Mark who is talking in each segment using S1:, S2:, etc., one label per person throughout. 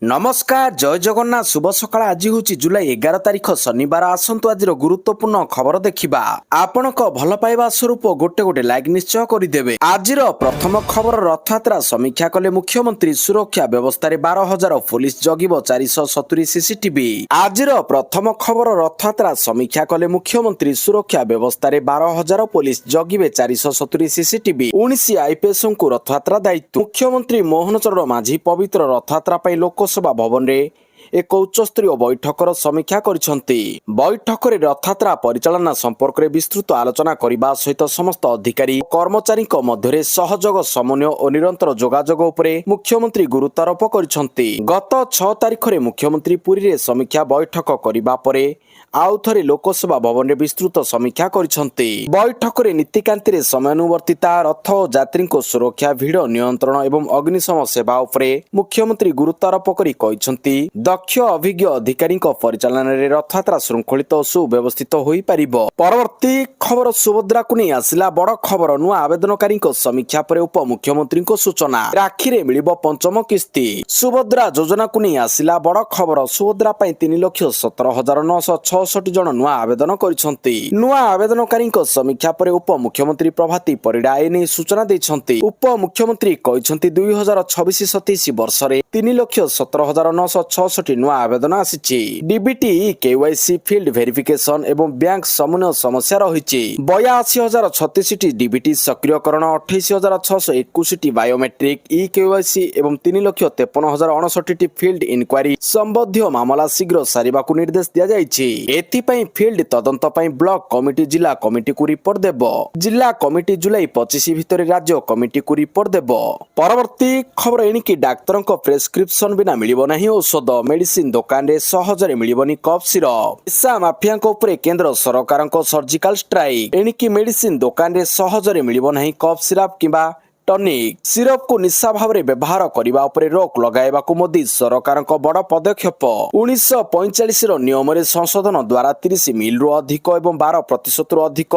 S1: नमस्कार जय जगन्नाथ शुभ सकाळ आज हूँ जुलाई 11 तारिख शनिवार आसतु आज गुरुत्वपूर्ण खबर देखा आपण भल पाइबा स्वरूप गोटे गोटे लाइक निश्चय करदे। आज प्रथम खबर रथयात्रा समीक्षा कले मुख्यमंत्री सुरक्षा व्यवस्था 12,000 पुलिस जगिब 470 सीसीटीवी। आज प्रथम खबर रथयात्रा समीक्षा कले मुख्यमंत्री सुरक्षा व्यवस्था 12,000 पुलिस जगिबे 470 सीसीटीवी। 19 आईपीएस को रथयात्रा दायित्व मुख्यमंत्री मोहन चरण माझी पवित्र रथयात्रा लोकसभा भवन रे एक उच्चस्तरीय बैठकर समीक्षा करिसेंती। बैठक रे रथयात्रा परिचालना संपर्क में विस्तृत आलोचना करने सहित समस्त अधिकारी कर्मचारी मध्य सहयोग समन्वय और निरंतर जोगाजोग उपरे मुख्यमंत्री गुरुत्वारोप करिसेंती। गत 6 तारिख में मुख्यमंत्री पुरी रे समीक्षा बैठक करबा परे आउ थे लोकसभा भवन में विस्तृत समीक्षा करिसेंती। बैठक में नीतिकांति रे समयानुवर्तिता रथ और यात्री सुरक्षा भिड़ नियंत्रण एवं अग्निशम सेवा उपरे मुख्यमंत्री गुरुत्वारोप करी कहिसेंती दक्ष अभिज्ञ अधिकारी परिचालन रे रथयात्रा श्रृंखलित और सुव्यवस्थित होई परिबो। परवर्ती खबर सुभद्रा को नहीं आसिला बड़ खबर नुआ आवेदनकारी समीक्षा पर उप मुख्यमंत्री सूचना राखी रे मिलिबो पंचम किस्ती। सुभद्रा योजना को नहीं आसिला बड़ खबर सुभद्रा 3,17,966 जन नुआ आवेदन करिसेंती। नुआ आवेदनकारी समीक्षा पर उप मुख्यमंत्री प्रभाती परिडा एने सूचना दैछंती। उप मुख्यमंत्री कहिसेंती 2026-27 वर्ष रे 3,17,966 नुआ आवेदन आसीची। डीबीटी केवाईसी फील्ड वेरिफिकेशन एवं बैंक समन्वय समस्या रही। 82,036 डीबीटी सक्रियकरण 28,621 बायोमेट्रिक ई केवाईसी एवं 3,53,059 फील्ड इनक्वारी संबंधी मामला शीघ्र सारिबाकू निर्देश दिया जायछि। एथिपाई फील्ड तदंत पाई ब्लॉक कमिटी जिला कमिटी को रिपोर्ट देबो। जिला कमिटी जुलाई 25 भितर राज्य कमिटी को रिपोर्ट देबो। परवर्ती खबर एणिकी डाक्तर प्रेस्क्रिप्शन बिना मिलिबो नाही औषध मेडिसिन दुकान रे सहजरे मिलिबोनी कफ सिरप। निशा माफिया उपरे केंद्र सरकार सर्जिकल स्ट्राइक। एणिकी मेडिसिन दुकान रे सहजरे मिलिबो नाही कफ सिरप किंबा टॉनिक सिरप को निशा भाव में व्यवहार करने उपरे रोक लगाइबाकू मोदी सरकार बड़ पदक्षेप। 1945 नियम रे संशोधन द्वारा 30 मिल रु अधिक एवं 12% रु अधिक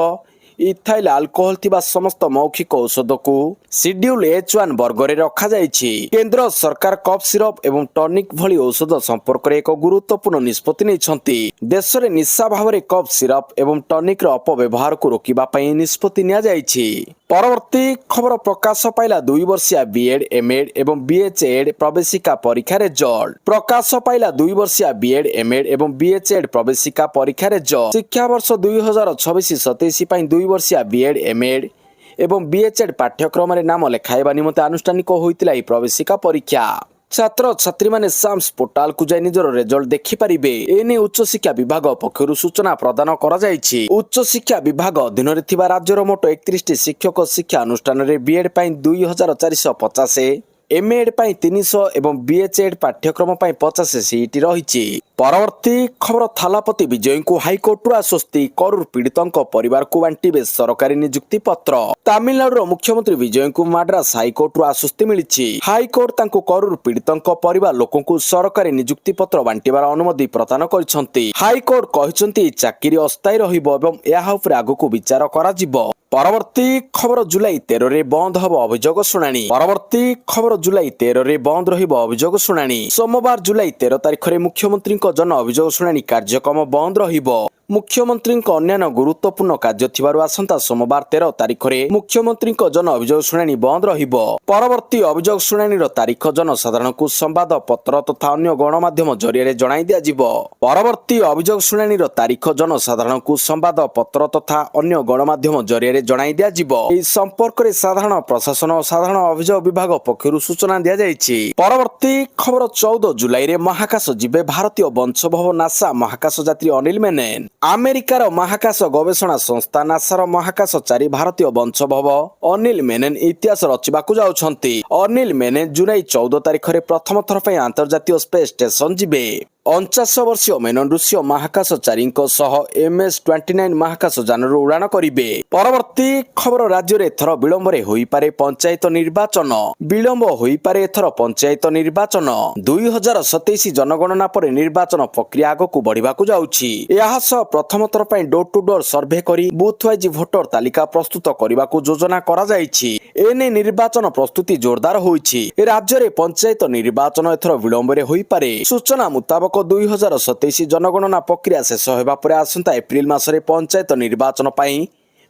S1: इथाइल अल्कोहल थिबा समस्त मौखिक औषध को शेड्यूल H1 वर्ग रे रखा जायछि। केंद्र सरकार कफ सिरप एवं टॉनिक भली औषध संपर्क रे एक गुरुत्वपूर्ण निष्पत्ति नैछंती। देश रे निशा भाव में कफ सिरप एवं टॉनिक रो अपव्यवहार को रोकिबा पई निष्पत्ति निया जायछि। परवर्ती खबर प्रकाश पाइला 2 वर्षिया बीएड एमएड एवं बीएचएड प्रवेशिका परीक्षा रिजल्ट। प्रकाश पाइला 2 वर्षिया बीएड एमएड एवं बीएचएड प्रवेशिका परीक्षा रिजल्ट। शिक्षा वर्ष 2026-27 पई 2 वर्षिया बीएड एमएड एवं बीएचएड पाठ्यक्रम रे नाम लेखाइबा निमते आनुष्ठानिक होइतिला ई प्रवेशिका परीक्षा। छात्र छात्री माने साम्स पोर्टाल को जाई निजर रिजल्ट देखि परिबे। एने उच्च शिक्षा विभाग पक्षरु सूचना प्रदान करा जायछि। उच्च शिक्षा विभाग अधीन रे थिबा राज्यर मोट 31 शिक्षक शिक्षा अनुष्ठान रे बीएड पई 2,450 एमएड पई 300 एवं बीएचएड पाठ्यक्रम पई 50 सीट रहिछि। परवर्ती खबर थालापति विजय को हाईकोर्ट आश्वस्ति करूर पीड़ितों परिवार को बांटिबे सरकारी नियुक्ति पत्र। तमिलनाडु मुख्यमंत्री विजय को मद्रास हाईकोर्ट आश्वस्ति मिली। हाईकोर्ट तांको करूर पीड़ितों परिवार लोकों को सरकारी नियुक्ति पत्र बांटिबार अनुमति प्रदान करिसेंती। हाईकोर्ट कहिसेंती चाकरी अस्थायी रहिबो एवं एहा उपरे आगुको विचार कराजिबो। परवर्ती खबर जुलाई 13 रे बंद हब अभियोग शुणाणी। परवर्ती खबर जुलाई 13 रे बंद रहिबो अभियोग शुणाणी। सोमवार जुलाई 13 तारिख रे मुख्यमंत्री जन अभियोग शुणाणी कार्यक्रम बंद रहिबो। मुख्यमंत्री अन्य गुरुत्वपूर्ण कार्य थिबारु आसंता सोमवार 13 तारिख रे मुख्यमंत्री जन अभियोग शुणाणी बंद रहिबो। परवर्ती अभियोग शुणाणी तारिख जनसाधारण को संवाद पत्र तथा अन्य गणमाध्यम जरिया जणाई दिया जिवो। परवर्ती अभियोग शुणाणी तारिख जनसाधारण को संवाद पत्र तथा अन्य गणमाध्यम जरिया जणाई दिया जिवो। एही संपर्क रे साधारण प्रशासन और साधारण अभियोग विभाग पक्षरु सूचना दिया जायछि। परवर्ती खबर 14 जुलाई रे महाकाश जिबे भारतीय वंशोद्भव नासा महाकाश यात्री अनिल मेनन। अमेरिकार महाकाश गवेषणा संस्था नासार महाकाशचारी भारतीय वंशोद्भव अनिल मेनन इतिहास रचिबाकू जाउछंती। अनिल मेनन जुलाई 14 तारिख रे प्रथम थर पई अंतर्जातीय स्पेस स्टेशन जिबे। ଅଣଚାଶ ବର୍ଷୀୟ ମେନନ ରୁଷୀୟ ମହାକାଶଚାରୀଙ୍କ ସହ MS-29 ମହାକାଶ ଯାନରୁ ଉଡ଼ାଣ କରିବେ। ପରବର୍ତ୍ତୀ ଖବର, ରାଜ୍ୟରେ ଏଥର ବିଳମ୍ବରେ ହୋଇପାରେ ପଞ୍ଚାୟତ ନିର୍ବାଚନ। ବିଳମ୍ବ ହୋଇପାରେ ଏଥର ପଞ୍ଚାୟତ ନିର୍ବାଚନ। 2027 ଜନଗଣନା ପରେ ନିର୍ବାଚନ ପ୍ରକ୍ରିୟା ଆଗକୁ ବଢିବାକୁ ଯାଉଛି। ଏହା ସହ ପ୍ରଥମ ଥର ପାଇଁ ଡୋର ଟୁ ଡୋର ସର୍ଭେ କରି ବୁଥ ୱାଇଜ ଭୋଟର ତାଲିକା ପ୍ରସ୍ତୁତ କରିବାକୁ ଯୋଜନା କରାଯାଇଛି। ଏନେଇ ନିର୍ବାଚନ ପ୍ରସ୍ତୁତି ଜୋରଦାର ହୋଇଛି। ରାଜ୍ୟରେ ପଞ୍ଚାୟତ ନିର୍ବାଚନ ଏଥର ବିଳମ୍ବରେ ହୋଇପାରେ। ସୂଚନା ମୁତାବକ 2027 ଜନଗଣନା ପ୍ରକ୍ରିୟା ଶେଷ ହେବା ପରେ ଆସନ୍ତା ଏପ୍ରିଲ ମାସରେ ପଞ୍ଚାୟତ ନିର୍ବାଚନ ପାଇଁ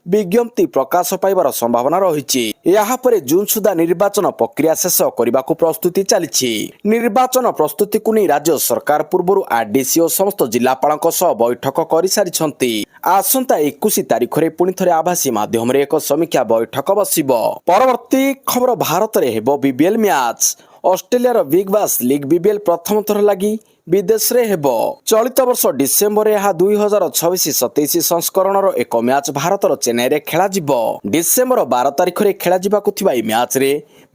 S1: ବିଜ୍ଞପ୍ତି ପ୍ରକାଶ ପାଇବାର ସମ୍ଭାବନା ରହିଛି। ଏହାପରେ ଜୁନ୍ ସୁଦ୍ଧା ନିର୍ବାଚନ ପ୍ରକ୍ରିୟା ଶେଷ କରିବାକୁ ପ୍ରସ୍ତୁତି ଚାଲିଛି। ନିର୍ବାଚନ ପ୍ରସ୍ତୁତିକୁ ନେଇ ରାଜ୍ୟ ସରକାର ପୂର୍ବରୁ ଆରଡିସି ଓ ସମସ୍ତ ଜିଲ୍ଲାପାଳଙ୍କ ସହ ବୈଠକ କରିସାରିଛନ୍ତି। ଆସନ୍ତା 21 ତାରିଖରେ ପୁଣି ଥରେ ଆଭାସୀ ମାଧ୍ୟମରେ ଏକ ସମୀକ୍ଷା ବୈଠକ ବସିବ। ପରବର୍ତ୍ତୀ ଖବର, ଭାରତରେ ହେବ ବିବିଏଲ୍ ମ୍ୟାଚ୍। ଅଷ୍ଟ୍ରେଲିଆର ବିଗ୍ ବାସ୍ ଲିଗ୍ ବିବିଏଲ୍ ପ୍ରଥମ ଥର ଲାଗି ବିଦେଶରେ ହେବ। ଚଳିତ ବର୍ଷ ଡିସେମ୍ବରରେ ଏହା 2026-27 ସଂସ୍କରଣର ଏକ ମ୍ୟାଚ୍ ଭାରତର ଚେନ୍ନାଇରେ ଖେଳାଯିବ। ଡିସେମ୍ବର 12 ତାରିଖରେ ଖେଳାଯିବାକୁ ଥିବା ଏହି ମ୍ୟାଚ୍ରେ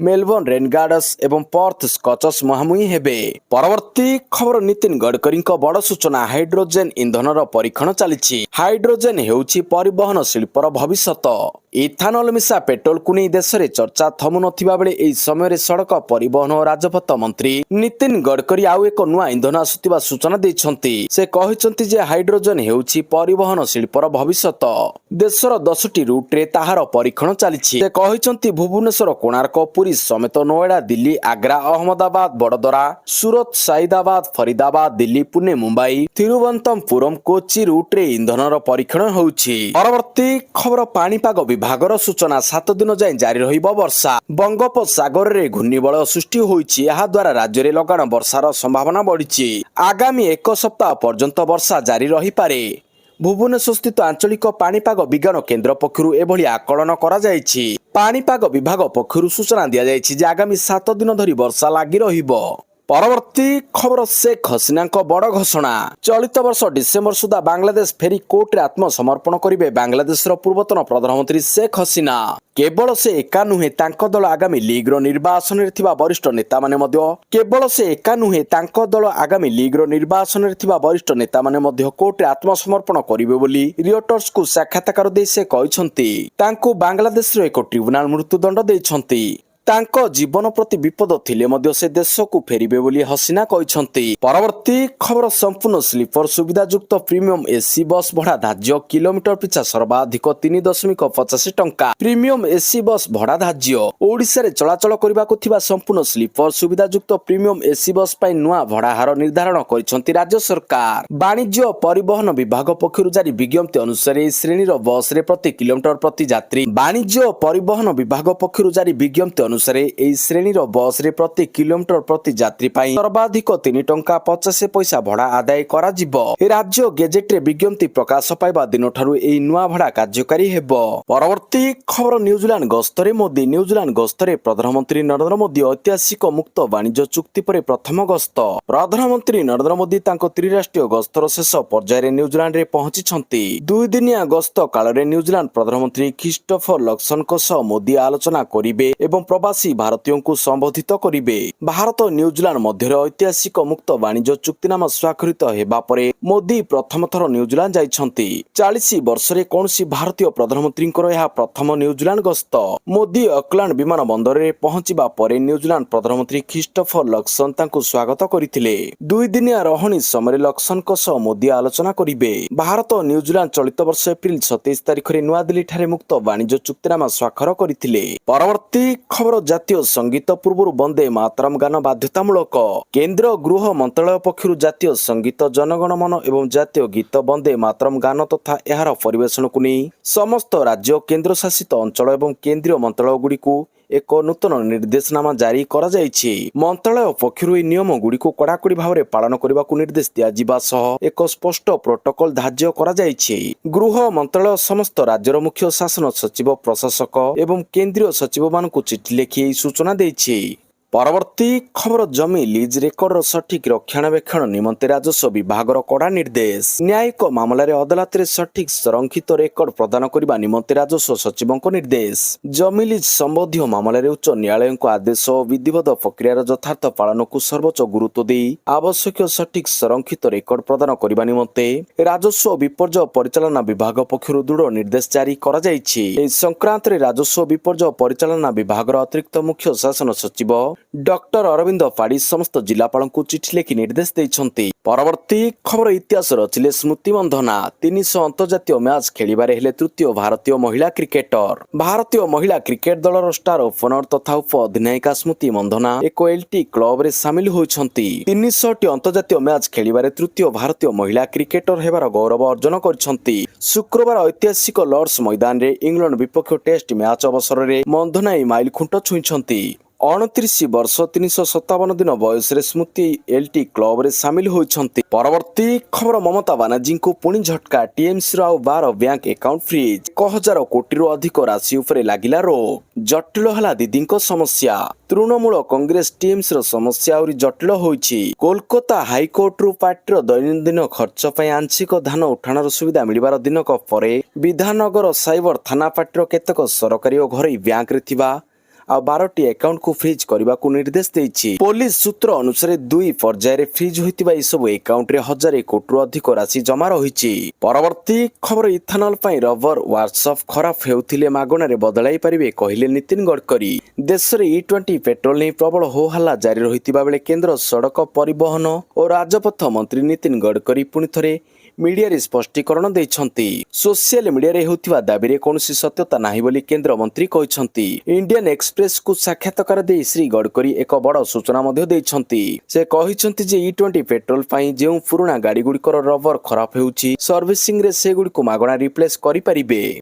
S1: ମେଲବର୍ଣ୍ଣ ରେନ୍ଗାର୍ଡସ୍ ଏବଂ ପର୍ଥ ସ୍କଚସ୍ ମୁହାଁମୁହିଁ ହେବେ। ପରବର୍ତ୍ତୀ ଖବର, ନୀତିନ ଗଡକରୀଙ୍କ ବଡ଼ ସୂଚନା, ହାଇଡ୍ରୋଜେନ୍ ଇନ୍ଧନର ପରୀକ୍ଷଣ ଚାଲିଛି। ହାଇଡ୍ରୋଜେନ୍ ହେଉଛି ପରିବହନ ଶିଳ୍ପର ଭବିଷ୍ୟତ। ଇଥାନଲ ମିଶା ପେଟ୍ରୋଲକୁ ନେଇ ଦେଶରେ ଚର୍ଚ୍ଚା ଥମୁନଥିବା ବେଳେ ଏହି ସମୟରେ ସଡ଼କ ପରିବହନ ଓ ରାଜପଥ ମନ୍ତ୍ରୀ ନୀତିନ ଗଡକରୀ ଆଉ ଏକ ନୂଆ ଇନ୍ଧନ ଆସୁଥିବା ସୂଚନା ଦେଇଛନ୍ତି। ସେ କହିଛନ୍ତି ଯେ ହାଇଡ୍ରୋଜେନ୍ ହେଉଛି ପରିବହନ ଶିଳ୍ପର ଭବିଷ୍ୟତ। ଦେଶର 10ଟି ରୁଟ୍ରେ ତାହାର ପରୀକ୍ଷଣ ଚାଲିଛି। ସେ କହିଛନ୍ତି ଭୁବନେଶ୍ୱର, କୋଣାର୍କ, ପୁରୀ ସମେତ ନୋଏଡା, ଦିଲ୍ଲୀ, ଆଗ୍ରା, ଅହମ୍ମଦାବାଦ, ବଡୋଦରା, ସୁରତ, ସାଇଦାବାଦ, ଫରିଦାବାଦ, ଦିଲ୍ଲୀ, ପୁନେ, ମୁମ୍ବାଇ, ଥିରୁବନନ୍ତପୁରମ୍, କୋଚି ରୁଟ୍ରେ ଇନ୍ଧନର ପରୀକ୍ଷଣ ହେଉଛି। ପରବର୍ତ୍ତୀ ଖବର, ପାଣିପାଗ ବିଭାଗର ସୂଚନା, 7 ଦିନ ଯାଏଁ ଜାରି ରହିବ ବର୍ଷା। ବଙ୍ଗୋପସାଗରରେ ଘୂର୍ଣ୍ଣିବଳୟ ସୃଷ୍ଟି ହୋଇଛି। ଏହା ଦ୍ୱାରା ରାଜ୍ୟରେ ଲଗାଣ ବର୍ଷାର ସମ୍ଭାବନା ବଢିଛି। ଆଗାମୀ ଏକ ସପ୍ତାହ ପର୍ଯ୍ୟନ୍ତ ବର୍ଷା ଜାରି ରହିପାରେ। ଭୁବନେଶ୍ୱରସ୍ଥିତ ଆଞ୍ଚଳିକ ପାଣିପାଗ ବିଜ୍ଞାନ କେନ୍ଦ୍ର ପକ୍ଷରୁ ଏଭଳି ଆକଳନ କରାଯାଇଛି। ପାଣିପାଗ ବିଭାଗ ପକ୍ଷରୁ ସୂଚନା ଦିଆଯାଇଛି ଯେ ଆଗାମୀ 7 ଦିନ ଧରି ବର୍ଷା ଲାଗି ରହିବ। ପରବର୍ତ୍ତୀ ଖବର, ଶେଖ୍ ହସିନାଙ୍କ ବଡ଼ ଘୋଷଣା। ଚଳିତ ବର୍ଷ ଡିସେମ୍ବର ସୁଦ୍ଧା ବାଂଲାଦେଶ ଫେରି କୋର୍ଟରେ ଆତ୍ମସମର୍ପଣ କରିବେ ବାଂଲାଦେଶର ପୂର୍ବତନ ପ୍ରଧାନମନ୍ତ୍ରୀ ଶେଖ୍ ହସିନା। କେବଳ ସେ ଏକା ନୁହେଁ, ତାଙ୍କ ଦଳ ଆଗାମୀ ଲିଗ୍ର ନିର୍ବାଚନରେ ଥିବା ବରିଷ୍ଠ ନେତାମାନେ ମଧ୍ୟ କୋର୍ଟରେ ଆତ୍ମସମର୍ପଣ କରିବେ ବୋଲି ରିୟଟର୍ସକୁ ସାକ୍ଷାତକାର ଦେଇ ସେ କହିଛନ୍ତି। ତାଙ୍କୁ ବାଂଲାଦେଶର ଏକ ଟ୍ରିବ୍ୟୁନାଲ ମୃତ୍ୟୁଦଣ୍ଡ ଦେଇଛନ୍ତି। ତାଙ୍କ ଜୀବନ ପ୍ରତି ବିପଦ ଥିଲେ ମଧ୍ୟ ସେ ଦେଶକୁ ଫେରିବେ ବୋଲି ହସିନା କହିଛନ୍ତି। ପରବର୍ତ୍ତୀ ଖବର, ସମ୍ପୂର୍ଣ୍ଣ ସ୍ଲିପର ସୁବିଧାଯୁକ୍ତ ପ୍ରିମିୟମ ଏସି ବସ୍ ଭଡ଼ା ଧାର୍ଯ୍ୟ। କିଲୋମିଟର ପିଛା ସର୍ବାଧିକ 3.85 ଟଙ୍କା ପ୍ରିମିୟମ ଏସି ବସ୍ ଭଡ଼ା ଧାର୍ଯ୍ୟ। ଓଡ଼ିଶାରେ ଚଳାଚଳ କରିବାକୁ ଥିବା ସମ୍ପୂର୍ଣ୍ଣ ସ୍ଲିପର ସୁବିଧାଯୁକ୍ତ ପ୍ରିମିୟମ ଏସି ବସ୍ ପାଇଁ ନୂଆ ଭଡ଼ା ହାର ନିର୍ଦ୍ଧାରଣ କରିଛନ୍ତି ରାଜ୍ୟ ସରକାର। ବାଣିଜ୍ୟ ପରିବହନ ବିଭାଗ ପକ୍ଷରୁ ଜାରି ବିଜ୍ଞପ୍ତି ଅନୁସାରେ ଏହି ଶ୍ରେଣୀର ବସ୍ରେ ପ୍ରତି କିଲୋମିଟର ପ୍ରତି ଯାତ୍ରୀ ବାଣିଜ୍ୟ ପରିବହନ ବିଭାଗ ପକ୍ଷରୁ ଜାରି ବିଜ୍ଞପ୍ତି ଅନୁସାରେ ଏହି ଶ୍ରେଣୀର ବସ୍ରେ ପ୍ରତି କିଲୋମିଟର ପ୍ରତି ଯାତ୍ରୀ ପାଇଁ ସର୍ବାଧିକ 3 ଟଙ୍କା 50 ପଇସା ଭଡ଼ା ଆଦାୟ କରାଯିବ। ରାଜ୍ୟ ଗେଜେଟରେ ବିଜ୍ଞପ୍ତି ପ୍ରକାଶ ପାଇବା ଦିନଠାରୁ ଏହି ନୂଆ ଭଡ଼ା କାର୍ଯ୍ୟକାରୀ ହେବ। ପରବର୍ତ୍ତୀ ଖବର, ନ୍ୟୁଜିଲାଣ୍ଡ ଗସ୍ତରେ ମୋଦି। ନ୍ୟୁଜିଲାଣ୍ଡ ଗସ୍ତରେ ପ୍ରଧାନମନ୍ତ୍ରୀ ନରେନ୍ଦ୍ର ମୋଦି। ଐତିହାସିକ ମୁକ୍ତ ବାଣିଜ୍ୟ ଚୁକ୍ତି ପରେ ପ୍ରଥମ ଗସ୍ତ। ପ୍ରଧାନମନ୍ତ୍ରୀ ନରେନ୍ଦ୍ର ମୋଦି ତାଙ୍କ ତ୍ରିରାଷ୍ଟ୍ରୀୟ ଗସ୍ତର ଶେଷ ପର୍ଯ୍ୟାୟରେ ନ୍ୟୁଜିଲାଣ୍ଡରେ ପହଞ୍ଚିଛନ୍ତି। 2 ଦିନିଆ ଗସ୍ତ କାଳରେ ନ୍ୟୁଜିଲାଣ୍ଡ ପ୍ରଧାନମନ୍ତ୍ରୀ ଖ୍ରୀଷ୍ଟୋଫର ଲକ୍ସନଙ୍କ ସହ ମୋଦି ଆଲୋଚନା କରିବେ ଏବଂ ପ୍ରବାସୀ ଭାରତୀୟଙ୍କୁ ସମ୍ବୋଧିତ କରିବେ। ଭାରତ ଓ ନ୍ୟୁଜିଲାଣ୍ଡ ମଧ୍ୟରେ ଐତିହାସିକ ମୁକ୍ତ ବାଣିଜ୍ୟ ଚୁକ୍ତିନାମା ସ୍ୱାକ୍ଷରିତ ହେବା ପରେ ମୋଦି ପ୍ରଥମ ଥର ନ୍ୟୁଜିଲାଣ୍ଡ ଯାଇଛନ୍ତି। 40 ବର୍ଷରେ କୌଣସି ଭାରତୀୟ ପ୍ରଧାନମନ୍ତ୍ରୀଙ୍କର ଏହା ପ୍ରଥମ ନ୍ୟୁଜିଲାଣ୍ଡ ଗସ୍ତ। ମୋଦି ଅକଲାଣ୍ଡ ବିମାନ ବନ୍ଦରରେ ପହଞ୍ଚିବା ପରେ ନ୍ୟୁଜିଲାଣ୍ଡ ପ୍ରଧାନମନ୍ତ୍ରୀ ଖ୍ରୀଷ୍ଟୋଫର ଲକ୍ସନ ତାଙ୍କୁ ସ୍ୱାଗତ କରିଥିଲେ। 2 ଦିନିଆ ରହଣି ସମୟରେ ଲକ୍ସନଙ୍କ ସହ ମୋଦି ଆଲୋଚନା କରିବେ। ଭାରତ ଓ ନ୍ୟୁଜିଲାଣ୍ଡ ଚଳିତ ବର୍ଷ ଏପ୍ରିଲ 27 ତାରିଖରେ ନୂଆଦିଲ୍ଲୀଠାରେ ମୁକ୍ତ ବାଣିଜ୍ୟ ଚୁକ୍ତିନାମା ସ୍ୱାକ୍ଷର କରିଥିଲେ। ପରବର୍ତ୍ତୀ ଖବର, ଜାତୀୟ ସଙ୍ଗୀତ ପୂର୍ବରୁ ବନ୍ଦେ ମାତରମ୍ ଗାନ ବାଧ୍ୟତାମୂଳକ। କେନ୍ଦ୍ର ଗୃହ ମନ୍ତ୍ରଣାଳୟ ପକ୍ଷରୁ ଜାତୀୟ ସଙ୍ଗୀତ, ଜନଗଣମନ ଏବଂ ଜାତୀୟ ଗୀତ ବନ୍ଦେ ମାତରମ୍ ଗାନ ତଥା ଏହାର ପରିବେଷଣକୁ ନେଇ ସମସ୍ତ ରାଜ୍ୟ, କେନ୍ଦ୍ରଶାସିତ ଅଞ୍ଚଳ ଏବଂ କେନ୍ଦ୍ରୀୟ ମନ୍ତ୍ରଣାଳୟଗୁଡ଼ିକୁ ଏକ ନୂତନ ନିର୍ଦ୍ଦେଶନାମା ଜାରି କରାଯାଇଛି। ମନ୍ତ୍ରଣାଳୟ ପକ୍ଷରୁ ଏହି ନିୟମଗୁଡ଼ିକୁ କଡ଼ାକଡ଼ି ଭାବରେ ପାଳନ କରିବାକୁ ନିର୍ଦ୍ଦେଶ ଦିଆଯିବା ସହ ଏକ ସ୍ପଷ୍ଟ ପ୍ରୋଟୋକଲ ଧାର୍ଯ୍ୟ କରାଯାଇଛି। ଗୃହ ମନ୍ତ୍ରଣାଳୟ ସମସ୍ତ ରାଜ୍ୟର ମୁଖ୍ୟ ଶାସନ ସଚିବ, ପ୍ରଶାସକ ଏବଂ କେନ୍ଦ୍ରୀୟ ସଚିବମାନଙ୍କୁ ଚିଠି ଲେଖି ଏହି ସୂଚନା ଦେଇଛି। ପରବର୍ତ୍ତୀ ଖବର ଜମି ଲିଜ୍ ରେକର୍ଡର ସଠିକ ରକ୍ଷଣାବେକ୍ଷଣ ନିମନ୍ତେ ରାଜସ୍ୱ ବିଭାଗର କଡ଼ା ନିର୍ଦ୍ଦେଶ। ନ୍ୟାୟିକ ମାମଲାରେ ଅଦାଲତରେ ସଠିକ ସଂରକ୍ଷିତ ରେକର୍ଡ ପ୍ରଦାନ କରିବା ନିମନ୍ତେ ରାଜସ୍ୱ ସଚିବଙ୍କ ନିର୍ଦ୍ଦେଶ। ଜମି ଲିଜ୍ ସମ୍ବନ୍ଧୀୟ ମାମଲାରେ ଉଚ୍ଚ ନ୍ୟାୟାଳୟଙ୍କ ଆଦେଶ ଓ ବିଧିବଦ୍ଧ ପ୍ରକ୍ରିୟାର ଯଥାର୍ଥ ପାଳନକୁ ସର୍ବୋଚ୍ଚ ଗୁରୁତ୍ୱ ଦେଇ ଆବଶ୍ୟକୀୟ ସଠିକ ସଂରକ୍ଷିତ ରେକର୍ଡ ପ୍ରଦାନ କରିବା ନିମନ୍ତେ ରାଜସ୍ୱ ଓ ବିପର୍ଯ୍ୟୟ ପରିଚାଳନା ବିଭାଗ ପକ୍ଷରୁ ଦୃଢ଼ ନିର୍ଦ୍ଦେଶ ଜାରି କରାଯାଇଛି। ଏହି ସଂକ୍ରାନ୍ତରେ ରାଜସ୍ୱ ଓ ବିପର୍ଯ୍ୟୟ ପରିଚାଳନା ବିଭାଗର ଅତିରିକ୍ତ ମୁଖ୍ୟ ଶାସନ ସଚିବ ଡକ୍ଟର ଅରବିନ୍ଦ ପାଢ଼ୀ ସମସ୍ତ ଜିଲ୍ଲାପାଳଙ୍କୁ ଚିଠି ଲେଖି ନିର୍ଦ୍ଦେଶ ଦେଇଛନ୍ତି। ପରବର୍ତ୍ତୀ ଖବର ଇତିହାସ ରଚିଲେ ସ୍ମୃତି ମନ୍ଧନା 300 ଅନ୍ତର୍ଜାତୀୟ ମ୍ୟାଚ୍ ଖେଳିବାରେ ହେଲେ ତୃତୀୟ ଭାରତୀୟ ମହିଳା କ୍ରିକେଟର। ଭାରତୀୟ ମହିଳା କ୍ରିକେଟ ଦଳର ଷ୍ଟାର ଓପନର ତଥା ଉପ ଅଧିନାୟିକା ସ୍ମୃତି ମନ୍ଧନା ଏକ ଏଲ୍ଟି କ୍ଲବରେ ସାମିଲ ହୋଇଛନ୍ତି। 300ଟି ଅନ୍ତର୍ଜାତୀୟ ମ୍ୟାଚ୍ ଖେଳିବାରେ ତୃତୀୟ ଭାରତୀୟ ମହିଳା କ୍ରିକେଟର ହେବାର ଗୌରବ ଅର୍ଜନ କରିଛନ୍ତି। ଶୁକ୍ରବାର ଐତିହାସିକ ଲର୍ଡସ ମଇଦାନରେ ଇଂଲଣ୍ଡ ବିପକ୍ଷ ଟେଷ୍ଟ ମ୍ୟାଚ୍ ଅବସରରେ ମନ୍ଧନା ଏହି ମାଇଲ ଖୁଣ୍ଟ ଛୁଇଁଛନ୍ତି। 29 ବର୍ଷ 357 ଦିନ ବୟସରେ ସ୍ମୃତି ଏଲ୍ଟି କ୍ଲବରେ ସାମିଲ ହୋଇଛନ୍ତି। ପରବର୍ତ୍ତୀ ଖବର ମମତା ବାନାର୍ଜୀଙ୍କୁ ପୁଣି ଝଟକା ଟିଏମ୍ସିର ଆଉ 12 ବ୍ୟାଙ୍କ ଆକାଉଣ୍ଟ ଫ୍ରିଜ୍। 1,000 କୋଟିରୁ ଅଧିକ ରାଶି ଉପରେ ଲାଗିଲା ରୋକ। ଜଟିଳ ହେଲା ଦିଦିଙ୍କ ସମସ୍ୟା। ତୃଣମୂଳ କଂଗ୍ରେସ ଟିଏମ୍ସିର ସମସ୍ୟା ଆହୁରି ଜଟିଳ ହୋଇଛି। କୋଲକାତା ହାଇକୋର୍ଟରୁ ପାର୍ଟିର ଦୈନନ୍ଦିନ ଖର୍ଚ୍ଚ ପାଇଁ ଆଂଶିକ ଧାନ ଉଠାଣର ସୁବିଧା ମିଳିବାର ଦିନକ ପରେ ବିଧାନନଗର ସାଇବର ଥାନା ପାର୍ଟିର କେତେକ ସରକାରୀ ଓ ଘରୋଇ ବ୍ୟାଙ୍କରେ ଥିବା ଆଉ 12ଟି ଆକାଉଣ୍ଟକୁ ଫ୍ରିଜ୍ କରିବାକୁ ନିର୍ଦ୍ଦେଶ ଦେଇଛି। ପୋଲିସ ସୂତ୍ର ଅନୁସାରେ 2 ପର୍ଯ୍ୟାୟରେ ଫ୍ରିଜ୍ ହୋଇଥିବା ଏସବୁ ଆକାଉଣ୍ଟରେ 1,000 କୋଟିରୁ ଅଧିକ ରାଶି ଜମା ରହିଛି। ପରବର୍ତ୍ତୀ ଖବର ଇଥାନଲ ପାଇଁ ରବର ୱାର୍କସପ୍ ଖରାପ ହେଉଥିଲେ ମାଗଣାରେ ବଦଳାଇ ପାରିବେ କହିଲେ ନୀତିନ ଗଡ଼କରୀ। ଦେଶରେ E20 ପେଟ୍ରୋଲ ନେଇ ପ୍ରବଳ ହୋହାଲ୍ଲା ଜାରି ରହିଥିବା ବେଳେ କେନ୍ଦ୍ର ସଡ଼କ ପରିବହନ ଓ ରାଜପଥ ମନ୍ତ୍ରୀ ନୀତିନ ଗଡ଼କରୀ ପୁଣି ଥରେ ମିଡିଆରେ ସ୍ପଷ୍ଟୀକରଣ ଦେଇଛନ୍ତି। ସୋସିଆଲ ମିଡିଆରେ ହେଉଥିବା ଦାବିରେ କୌଣସି ସତ୍ୟତା ନାହିଁ ବୋଲି କେନ୍ଦ୍ରମନ୍ତ୍ରୀ କହିଛନ୍ତି। ଇଣ୍ଡିଆନ ଏକ୍ସପ୍ରେସକୁ ସାକ୍ଷାତକାର ଦେଇ ଶ୍ରୀ ଗଡ଼କରୀ ଏକ ବଡ଼ ସୂଚନା ମଧ୍ୟ ଦେଇଛନ୍ତି। ସେ କହିଛନ୍ତି ଯେ E20 ପେଟ୍ରୋଲ ପାଇଁ ଯେଉଁ ପୁରୁଣା ଗାଡ଼ିଗୁଡ଼ିକର ରବର ଖରାପ ହେଉଛି ସର୍ଭିସିଂରେ ସେଗୁଡ଼ିକୁ ମାଗଣା ରିପ୍ଲେସ୍ କରିପାରିବେ।